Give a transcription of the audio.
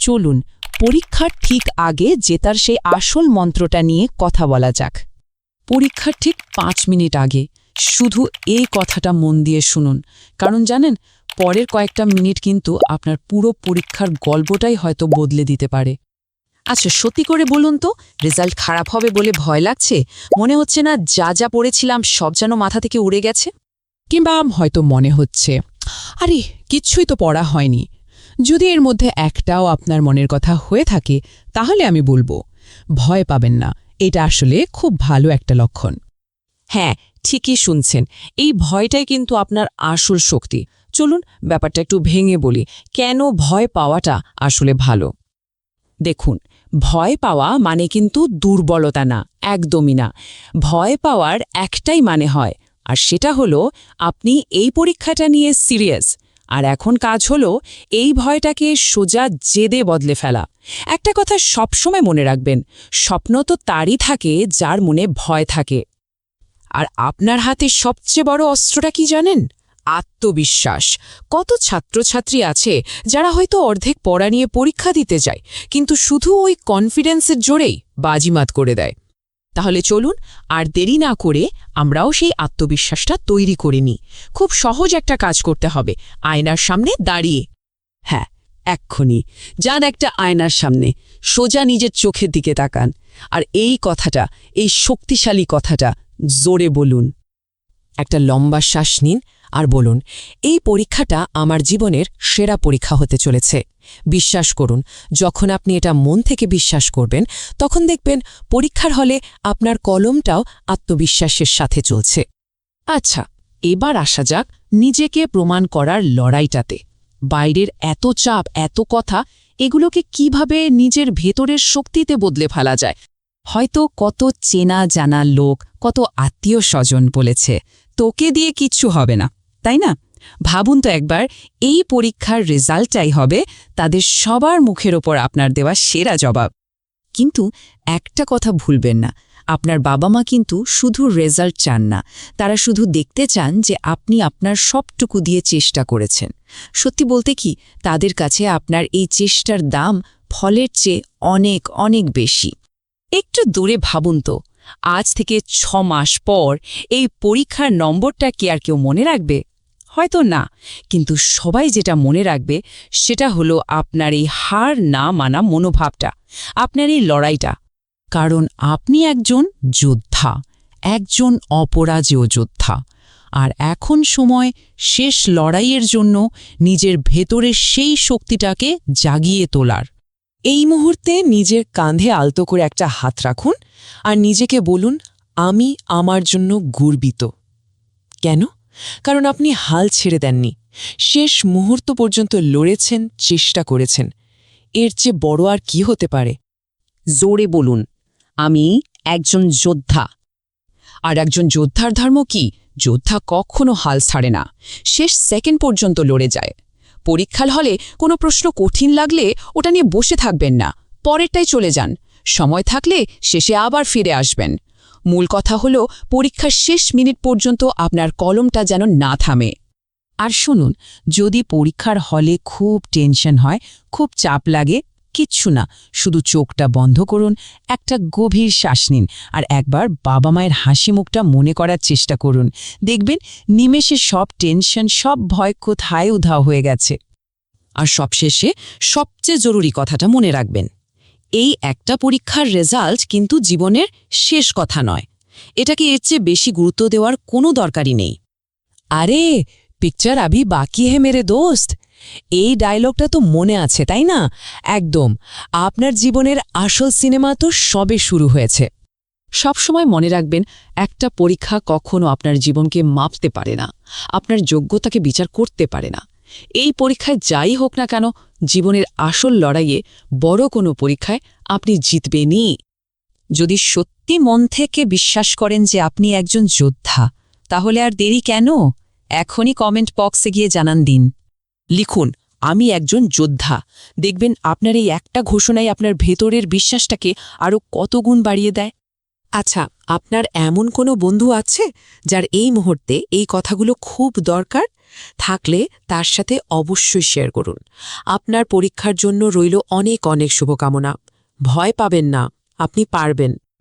চলুন পরীক্ষার ঠিক আগে জেতার সেই আসল মন্ত্রটা নিয়ে কথা বলা যাক। পরীক্ষার ঠিক 5 মিনিট আগে শুধু এই কথাটা মন দিয়ে শুনুন, কারণ জানেন পরের কয়েকটা মিনিট কিন্তু আপনার পুরো পরীক্ষার গল্পটাই হয়তো বদলে দিতে পারে। আচ্ছা, সত্যি করে বলুন তো, রেজাল্ট খারাপ হবে বলে ভয় লাগছে? মনে হচ্ছে না যা যা পড়েছিলাম সব যেন মাথা থেকে উড়ে গেছে? কিংবা হয়তো মনে হচ্ছে আরে কিচ্ছুই তো পড়া হয়নি? যদি এর মধ্যে একটাও আপনার মনের কথা হয়ে থাকে, তাহলে আমি বলবো ভয় পাবেন না, এটা আসলে খুব ভালো একটা লক্ষণ। হ্যাঁ, ঠিকই শুনছেন, এই ভয়টাই কিন্তু আপনার আসল শক্তি। চলুন ব্যাপারটা একটু ভেঙে বলি, কেন ভয় পাওয়াটা আসলে ভালো। দেখুন, ভয় পাওয়া মানে কিন্তু দুর্বলতা না, একদমই না। ভয় পাওয়ার একটাই মানে হয়, আর সেটা হলো আপনি এই পরীক্ষাটা নিয়ে সিরিয়াস। আর এখন কাজ হলো এই ভয়টাকে সোজা জেদে বদলে ফেলা। একটা কথা সবসময় মনে রাখবেন, স্বপ্ন তো তারই থাকে যার মনে ভয় থাকে। আর আপনার হাতে সবচেয়ে বড় অস্ত্রটা কি জানেন? আত্মবিশ্বাস। কত ছাত্রছাত্রী আছে যারা হয়তো অর্ধেক পড়া নিয়ে পরীক্ষা দিতে যায়, কিন্তু শুধু ওই কনফিডেন্সের জোরেই বাজিমাত করে দেয়। তাহলে চলুন আর দেরি না করে আমরাও সেই আত্মবিশ্বাসটা তৈরি করে নিই। খুব সহজ একটা কাজ করতে হবে, আয়নার সামনে দাঁড়িয়ে। হ্যাঁ, এক্ষুনি যান একটা আয়নার সামনে, সোজা নিজের চোখের দিকে তাকান, আর এই কথাটা, এই শক্তিশালী কথাটা জোরে বলুন। একটা লম্বা শ্বাস নিন আর বলুন, এই পরীক্ষাটা আমার জীবনের সেরা পরীক্ষা হতে চলেছে। বিশ্বাস করুন, যখন আপনি এটা মন থেকে বিশ্বাস করবেন, তখন দেখবেন পরীক্ষার হলে আপনার কলমটাও আত্মবিশ্বাসের সাথে চলছে। আচ্ছা, এবার আসা যাক নিজেকে প্রমাণ করার লড়াইটাতে। বাইরের এত চাপ, এত কথা, এগুলোকে কিভাবে নিজের ভেতরের শক্তিতে বদলে ফেলা যায়? হয়তো কত চেনা জানা লোক, কত আত্মীয় স্বজন বলেছে তোকে দিয়ে কিচ্ছু হবে না, তাই না? ভাবুন তো একবার, এই পরীক্ষার রেজাল্টটাই হবে তাদের সবার মুখের ওপর আপনার দেওয়া সেরা জবাব। কিন্তু একটা কথা ভুলবেন না, আপনার বাবা মা কিন্তু শুধু রেজাল্ট চান না, তারা শুধু দেখতে চান যে আপনি আপনার সবটুকু দিয়ে চেষ্টা করেছেন। সত্যি বলতে কি, তাদের কাছে আপনার এই চেষ্টার দাম ফলের চেয়ে অনেক অনেক বেশি। একটু দূরে ভাবুন তো, আজ থেকে 6 মাস পর এই পরীক্ষার নম্বরটা কি আর কেউ মনে রাখবে? হয়তো না, কিন্তু সবাই যেটা মনে রাখবে সেটা হলো আপনার এই হার না মানা মনোভাবটা, আপনার এই লড়াইটা। কারণ আপনি একজন যোদ্ধা, একজন অপরাজেয় যোদ্ধা। আর এখন সময় শেষ লড়াইয়ের জন্য নিজের ভেতরের সেই শক্তিটাকে জাগিয়ে তোলার। এই মুহূর্তে নিজের কাঁধে আলতো করে একটা হাত রাখুন আর নিজেকে বলুন, আমি আমার জন্য গর্বিত। কেন? কারণ আপনি হাল ছেড়ে দেননি, শেষ মুহূর্ত পর্যন্ত লড়েছেন, চেষ্টা করেছেন। এর চেয়ে বড় আর কি হতে পারে? জোরে বলুন, আমি একজন যোদ্ধা। আর একজন যোদ্ধার ধর্ম কি? যোদ্ধা কখনো হাল ছাড়ে না, শেষ সেকেন্ড পর্যন্ত লড়ে যায়। পরীক্ষার হলে কোনো প্রশ্ন কঠিন লাগলে ওটা নিয়ে বসে থাকবেন না, পরেরটাই চলে যান। সময় থাকলে শেষে আবার ফিরে আসবেন। মূল কথা হলো পরীক্ষার শেষ মিনিট পর্যন্ত আপনার কলমটা যেন না থামে। আর শুনুন, যদি পরীক্ষার হলে খুব টেনশন হয়, খুব চাপ লাগে, কিচ্ছু না, শুধু চোখটা বন্ধ করুন, একটা গভীর শ্বাস নিন, আর একবার বাবা মায়ের হাসি মুখটা মনে করার চেষ্টা করুন। দেখবেন নিমেষে সব টেনশন, সব ভয় কোথায় উধাও হয়ে গেছে। আর সবশেষে সবচেয়ে জরুরি কথাটা মনে রাখবেন, এই একটা পরীক্ষার রেজাল্ট কিন্তু জীবনের শেষ কথা নয়। এটাকে এর চেয়ে বেশি গুরুত্ব দেওয়ার কোনো দরকারই নেই। আরে পিকচার আভি বাকি হে মেরে দোস্ত, এই ডায়লগটা তো মনে আছে, তাই না? একদম, আপনার জীবনের আসল সিনেমা তো সবে শুরু হয়েছে। সবসময় মনে রাখবেন, একটা পরীক্ষা কখনো আপনার জীবনকে মাপতে পারে না, আপনার যোগ্যতাকে বিচার করতে পারে না। এই পরীক্ষায় যাই হোক না কেন, জীবনের আসল লড়াইয়ে বড় কোনো পরীক্ষায় আপনি জিতবেনই। যদি সত্যি মন থেকে বিশ্বাস করেন যে আপনি একজন যোদ্ধা, তাহলে আর দেরি কেন? এখনই কমেন্ট বক্সে গিয়ে জানান দিন। লিখুন, আমি একজন যোদ্ধা। দেখবেন আপনার এই একটা ঘোষণাই আপনার ভেতরের বিশ্বাসটাকে আরও কত গুণ বাড়িয়ে দেয়। আচ্ছা, আপনার এমন কোনো বন্ধু আছে যার এই মুহূর্তে এই কথাগুলো খুব দরকার? থাকলে তার সাথে অবশ্যই শেয়ার করুন। আপনার পরীক্ষার জন্য রইল অনেক অনেক শুভকামনা। ভয় পাবেন না, আপনি পারবেন।